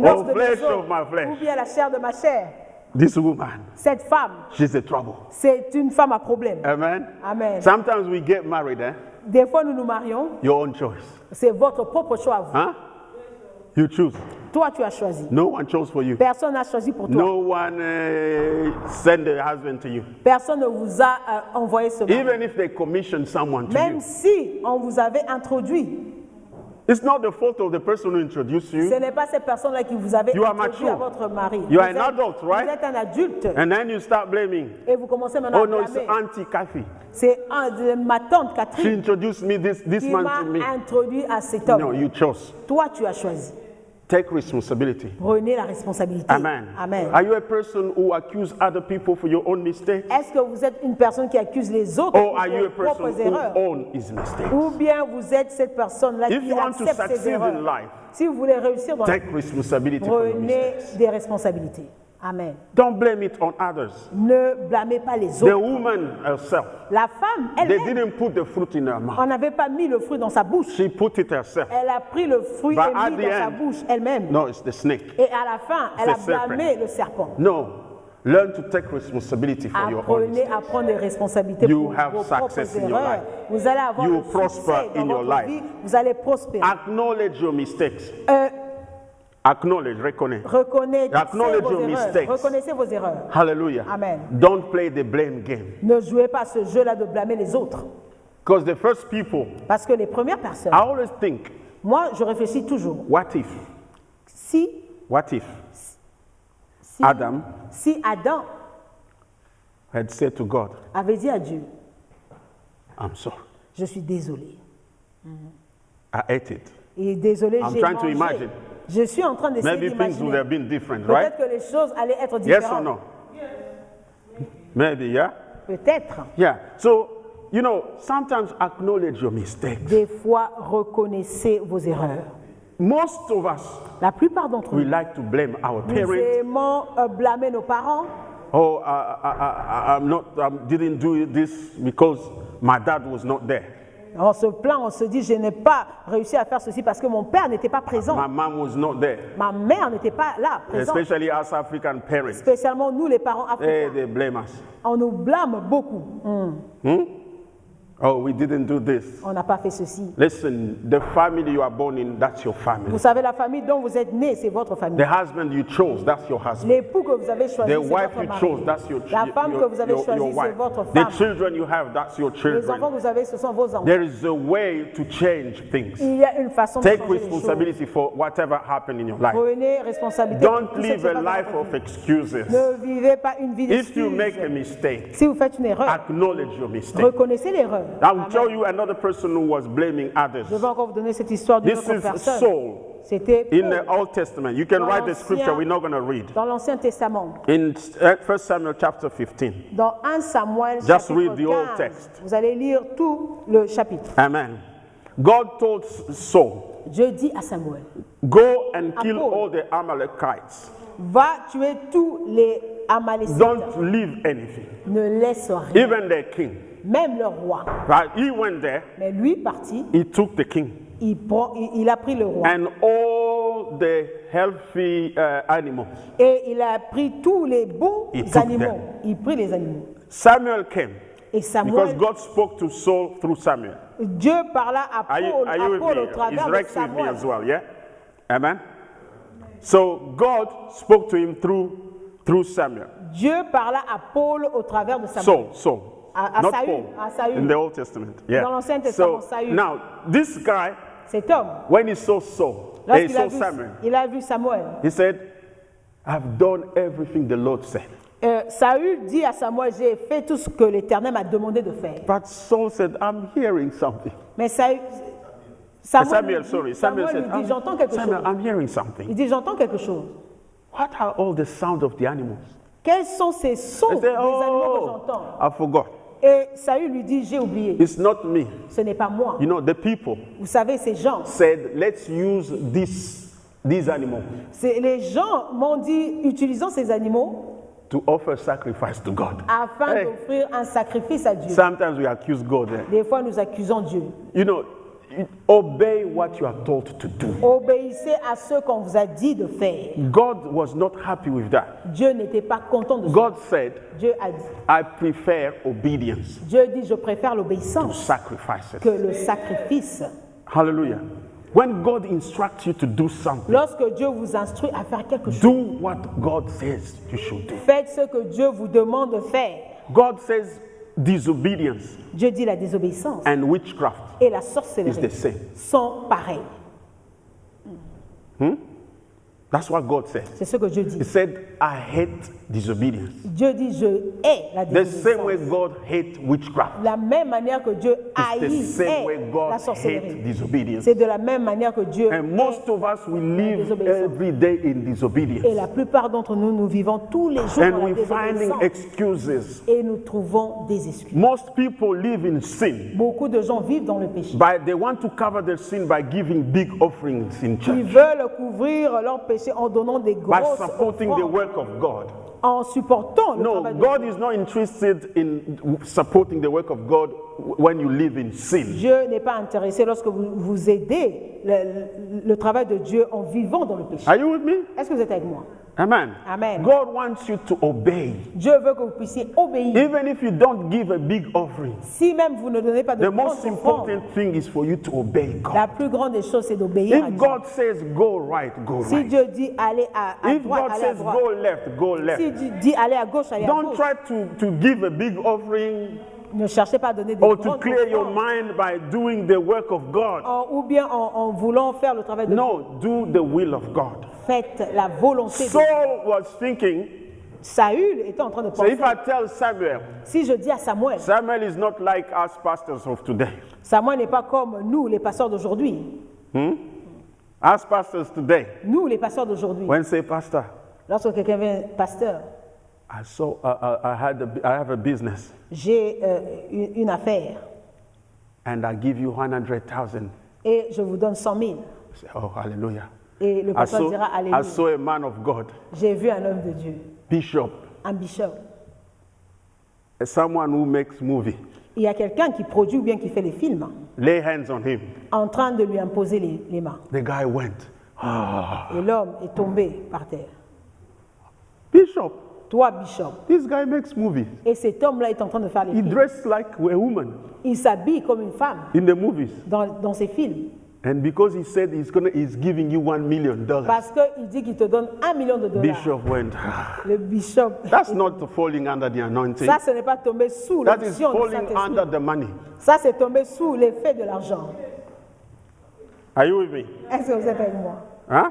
l'os de mes flesh os, of my flesh. ou bien la chair de ma chair. This woman, Cette femme, she's a trouble. c'est une femme à problème. Amen. Amen. Sometimes we get married, eh? Des fois, nous nous marions, Your own choice. c'est votre propre choix à vous. Huh? You choose. Toi, tu as choisi. No one chose for you. Personne n'a choisi pour toi. No one send a husband to you. Personne ne vous a envoyé ce mari. Even if they commission someone to Même you. si on vous avait introduit, It's not the fault of the person who introduced ce you. n'est pas cette personne-là qui vous avait You are introduit mature. à votre mari. You are Vous an êtes- adult, right? Vous êtes un adulte And then you start blaming. et vous commencez maintenant Oh à no, it's blâmer. Auntie Kathy. C'est ma tante She Catherine introduced me this qui man m'a to me. introduit à cet homme. No, you chose. Toi, tu as choisi. Take responsibility. Prenez la responsabilité. Amen. Amen. Are you a person who accuse other people for your own mistakes? Est-ce que vous êtes une personne qui accuse les autres Or pour are you a vos propres person erreurs? who owns his mistakes? Ou bien vous êtes cette personne-là If qui you want to accepte ses succeed in erreurs? life, Si vous voulez réussir dans la vie, take responsibility for your prenez mistakes. des responsabilités. Amen. Don't blame it on others. Ne blâmez pas les The autres. woman herself, La femme, they elle-même, didn't put the fruit in her mouth. on n'avait pas mis le fruit dans sa bouche. She put it herself. Elle a pris le fruit But et at mis the dans sa end, bouche elle-même. No, it's the snake. Et à la fin, elle a the serpent. blâmé le serpent. No, learn to take responsibility for your own Apprenez mistakes. à prendre des responsabilités You pour have vos success propres in your erreurs. life. Vous allez avoir You le will prosper succès dans in your votre life. vie. Vous allez prospérer. Acknowledge your mistakes. Euh, Acknowledge, recognize. Reconnaissez Acknowledge vos your erreurs. mistakes. Reconnaissez vos erreurs. Hallelujah. Amen. Don't play the blame game. Ne jouez pas ce jeu-là de blâmer les autres. Because the first people, Parce que les premières personnes, I always think, moi je réfléchis toujours, what if si Adam si Adam had said to God, avait dit à Dieu, I'm sorry, je suis désolé. I ate it. Et désolé, I'm j'ai trying to mangé. imagine. Je suis en train d'essayer Maybe things would d'imaginer. have been different, right? Peut-être que les choses allaient être Yes différentes. or no? Maybe, yeah? Peut-être. Yeah. So, you know, sometimes acknowledge your mistakes. Des fois, reconnaissez vos erreurs. Most of us, La plupart d'entre we nous, like to blame our nous parents. aimons blâmer nos parents. Oh, I didn't do this because my dad was not there. On se plaint, on se dit, je n'ai pas réussi à faire ceci parce que mon père n'était pas présent. My mom was not there. Ma mère n'était pas là, présente. Especially us African parents. Spécialement nous, les parents africains. They blame us. On nous blâme beaucoup. Oh, we didn't do this. On n'a pas fait ceci. Listen, the family you are born in, that's your family. Vous savez, la famille dont vous êtes né, c'est votre famille. The husband you chose, that's your husband. L'époux que vous avez choisi, The c'est wife votre you mari. chose, that's your La femme que vous avez choisie, c'est wife. votre The femme. children you have, that's your Les children. enfants que vous avez, ce sont vos enfants. There is a way to change things. Il y a une façon de Take changer les choses. responsibility for whatever happened in your life. Prenez responsabilité. pour Don't tout ce qui live se a passe dans life votre of vie. excuses. Ne vivez pas une vie If you d'excuses. make a mistake, Si vous faites une erreur, acknowledge your mistake. reconnaissez l'erreur. I will Amen. tell you another person who was blaming others. Je vais encore vous donner cette histoire d'une This autre is personne. Saul C'était in Paul, the Old Testament. You can Dans write the scripture, l'Ancien- we're not going to read. dans l'Ancien Testament. In 1 Samuel chapter 15. Dans 1 Samuel Just chapitre read the whole 15, text. vous allez lire tout le chapitre. Amen. God told Saul, Dieu dit à Samuel, go and kill Paul. all the Amalekites. va tuer tous les Amalécites. Don't leave anything. Ne laisse rien, Even their king. même le roi. Right? He went there, Mais lui parti, he took the king. il a pris le roi. And all the healthy animals. Et il a pris tous les beaux He took animaux. them. Il prit les animaux. Samuel came Et because Samuel, God spoke to Saul through Samuel. Dieu parla à Are you, Paul, are you with au me? Is travers de Rex with me Samuel. as well? Yeah? Amen? So God spoke to him through Samuel. Dieu parla à Paul au travers de Samuel. Saul. À Not Saül, Paul. à Saül. In the Old Testament. Yeah. Dans l'Ancien Testament, Saül. Now, this guy, Cet homme, when he saw Saul, he lorsqu'il saw a vu, Samuel, il a vu Samuel, he said, I've done everything the Lord said. Saül dit à Samuel, j'ai fait tout ce que l'Éternel m'a demandé de faire. But Saul said, I'm hearing something. Mais Samuel Samuel, lui sorry. dit, Samuel lui said, dit, j'entends quelque Samuel, chose. I'm hearing Il something. dit, j'entends quelque chose. What are all the sound of the animals? Quels sont ces sons He des said, animaux que oh, j'entends? I forgot. Et Saül lui dit, j'ai oublié. It's not me. Ce n'est pas moi. You know, the people Vous savez, ces gens, said, let's use these animals. les gens m'ont dit, utilisons ces animaux to offer sacrifice to God. afin Hey. d'offrir un sacrifice à Dieu. Sometimes we accuse God. Des fois, nous accusons Dieu. You know, obey what you are told to do. Obéissez à ce qu'on vous a dit de faire. God was not happy with that. Dieu n'était pas content de ça. God said, Dieu a dit. I prefer obedience Dieu dit, je préfère to l'obéissance sacrifices. que le sacrifice. Hallelujah. When God instructs you to do something, Lorsque Dieu vous instruit à faire quelque chose, do what God says you should do. faites ce que Dieu vous demande de faire. God says disobedience Dieu dit la désobéissance and witchcraft et la is the sorcellerie same. sont pareils. That's what God said. C'est ce que Dieu dit. He said, I hate disobedience. Dieu dit, je hais la The same way désobéissance. God hates witchcraft. De la même manière que Dieu It's the haït same way hait God la hates sorcellerie. disobedience. C'est de la même manière que Dieu And most of us, we live désobéissance. every day in Et disobedience. la plupart d'entre nous, nous vivons tous les jours dans And la we're finding désobéissance. excuses. Et nous trouvons des excuses. Most people live in sin, Beaucoup de gens vivent dans le péché. but they want to cover their sin by giving big offerings in Ils church, veulent couvrir leur péché en donnant des by grosses supporting the offrandes, work of God. en supportant le No, travail de God Dieu. is not interested in supporting the work of God when you live in sin. Dieu n'est pas intéressé lorsque vous aidez le travail de Dieu en vivant dans le péché. Are you with me? Est-ce que vous êtes avec moi? Amen. Amen. God wants you to obey. Dieu veut que vous puissiez obéir. Even if you don't give a big offering, Si même vous ne donnez pas de the grandes most offrandes, important thing is for you to obey la God. plus grande des choses, c'est d'obéir à If Dieu. God says go right, go Si right. Dieu dit aller à If droite, God allez à says droite. go left, go left. Si Dieu dit aller à gauche, allez à Don't gauche. try to give a big offering Ne cherchez pas à donner des or to grandes clear your offrandes, mind by doing the work of God. ou bien en voulant faire le travail de Dieu. No, do the will of God. Faites la volonté de Dieu. Saul was thinking, Saül était en train de so penser, if I tell Samuel, si je dis à Samuel, Samuel is not like us pastors of today. Samuel n'est pas comme nous, les pasteurs d'aujourd'hui. Us pastors today, Nous, les pasteurs d'aujourd'hui, when say pastor, lorsque quelqu'un vient, pasteur, I have a business j'ai une affaire and I give you 100,000. et je vous donne 100 000. Say, oh, hallelujah. Et le I pasteur saw, dira I Alléluia. saw a man of God, J'ai vu un homme de Dieu, bishop, un bishop. someone who makes movie. Il y a quelqu'un qui produit ou bien qui fait les films Lay hands on him. en train de lui imposer les mains. The guy went, Et l'homme est tombé par terre. Bishop, Toi, bishop. this guy makes movies. Et cet homme-là est en train de faire les He films. dressed like a woman Il s'habille comme une femme in the movies. dans ses films. And because he said he's giving you $1 million, Parce qu'il dit qu'il te donne $1 million. Bishop went, Le bishop. that's not falling under the anointing. Ça, ce n'est pas tombé sous That is l'onction du falling under Saint-Esprit. the money. Ça, c'est tombé sous l'effet de l'argent. Are you with me? Est-ce que vous êtes avec moi? Huh?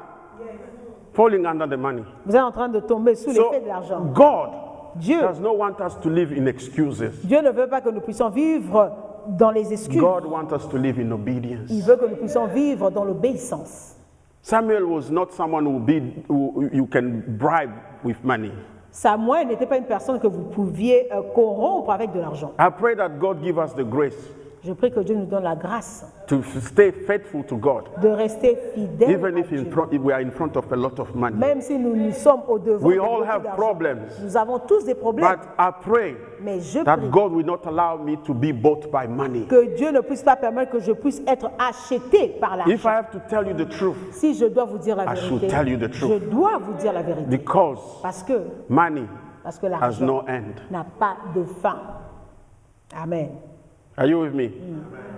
Falling under the money. Vous êtes en train de tomber sous So l'effet de l'argent. God Dieu, does not want us to live in excuses. Dieu ne veut pas que nous puissions vivre dans les excuses. God wants us to live in obedience. Il veut que nous puissions vivre dans l'obéissance. Samuel was not someone who you can bribe with money. Samuel n'était pas une personne que vous pouviez corrompre avec de l'argent. I pray that God give us the grace Je prie que Dieu nous donne la grâce to stay faithful to God, de rester fidèles even à if Dieu. if we are in front of a lot of money. Même si nous sommes au devant We de all beaucoup have d'argent. problems. Nous avons tous des problèmes. But I pray Mais je that prie God will not allow me to be bought by money. que Dieu ne puisse pas permettre que je puisse être acheté par If I l'argent. have to tell you the truth, Si je dois vous dire la I should vérité, tell you the truth. je dois vous dire la vérité. because Parce que money has l'argent no end. n'a pas de fin. Amen. Are you with me?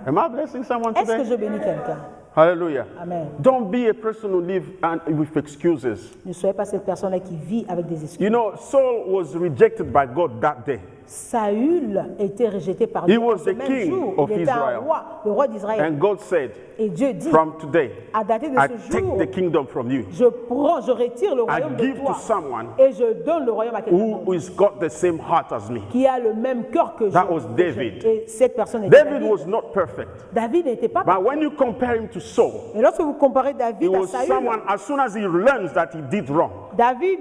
Am I blessing someone Est-ce que today? je bénis quelqu'un? Hallelujah. Amen. Don't be a person who live with excuses. Ne soyez pas cette personne-là qui vit avec des excuses. You know, Saul was rejected by God that day. Saül était rejeté par He Dieu. was Ce the même king jour, of il était un Israel. roi, le roi d'Israël. And God said, Et Dieu dit, from today, à dater de I ce take jour, the kingdom from you. je retire le I royaume de give to toi someone et je donne le royaume à quelqu'un who d'autre has got the same heart as me. qui a le même cœur que That je. was David. Et cette personne était David David. was not perfect. David n'était pas. But when you compare him to Saul, Et lorsque vous comparez he David à was Saül, someone, as soon as he learns that he did wrong, David,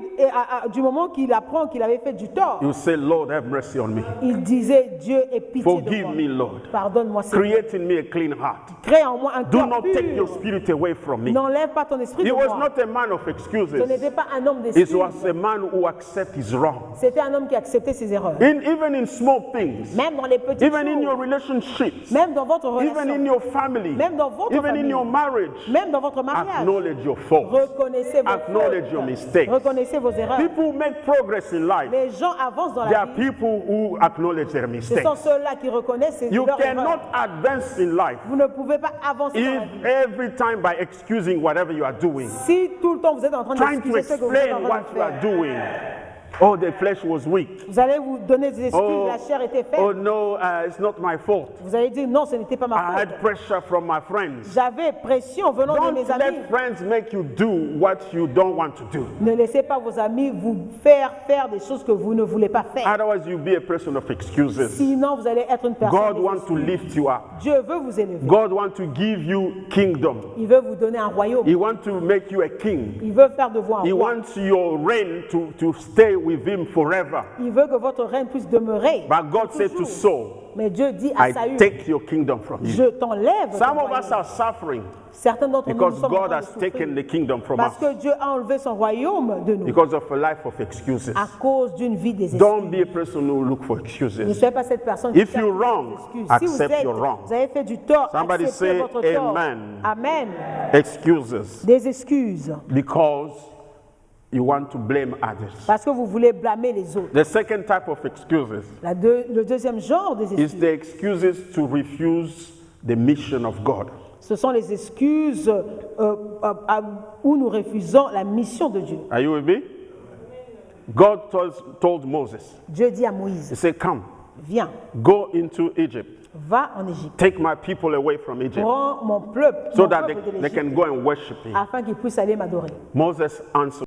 du moment qu'il apprend qu'il avait fait du tort, he will say, Lord, have mercy on me. Il disait, Dieu ait pitié de Forgive moi. me, Lord. Pardonne-moi, Seigneur. Create in me a clean heart. Crée en moi un Do cœur not take your pur. spirit away from me. N'enlève pas ton esprit He de was moi. not a man of excuses. Ce n'était pas un homme He d'excuses. was a man who accepted his wrong. C'était un homme qui acceptait ses erreurs. Even in small things, Même dans les petites even in your choses. relationships, Même dans votre even in relation. your family, Même dans votre even in famille. your marriage, Même dans votre mariage. acknowledge your faults. Reconnaissez vos Acknowledge your fautes. mistakes. Reconnaissez vos erreurs. People make progress in life. Les gens avancent dans There la are vie. people who acknowledge their Ce mistakes. sont ceux-là qui reconnaissent You leurs cannot erreurs. advance in life Vous ne pouvez pas avancer dans la if vie. every time by excusing whatever you are doing, Si tout le temps vous êtes en train trying to d'excuser ce que vous êtes en explain train what de you are faire, doing. Oh, the flesh was weak. vous allez vous donner des excuses, Oh, la chair était oh faible. no, it's not my fault. Vous allez dire non, ce n'était pas I ma had faute. pressure from my friends. J'avais pression venant de Don't mes amis. let friends make you do what you don't want to do. Ne laissez pas vos amis vous faire des choses que vous ne voulez pas faire. Otherwise, you'll be a person of excuses. Sinon, vous allez être une personne. God des wants to excuses. lift you up. Dieu veut vous élever. God wants to give you kingdom. Il veut vous donner un royaume. He wants to make you a king. Il veut faire de vous un He roi. wants your reign to stay with him forever. Il veut que votre règne puisse demeurer. But God said to toujours. Saul, Mais Dieu dit à I Saül, take your kingdom from je you. t'enlève. Some ton of us royaume. are suffering Certains d'entre nous, because nous sommes en God train de has taken souffrir the kingdom from parce us que Dieu a enlevé son royaume de nous because of a life of excuses. à cause d'une vie des excuses. Don't be a person who look for Ne excuses. soyez pas cette personne qui If cherche you're des wrong, excuses. accept your wrong. Vous avez fait du tort, Somebody acceptez say votre tort. amen. Amen. Excuses Des excuses because you want to blame others. parce que vous voulez blâmer les autres. The second type of excuses Le deuxième genre des is excuses, the excuses to refuse the mission of God. ce sont les excuses où nous refusons la mission de Dieu. Are you with me? God told Moses, Dieu dit à He Moïse, said, come, viens, go into Egypt. va en Égypte, Take my people away from Egypt prends mon peuple, so mon that peuple de they l'Égypte, can go and worship me. afin qu'ils puissent aller m'adorer. Moses answered,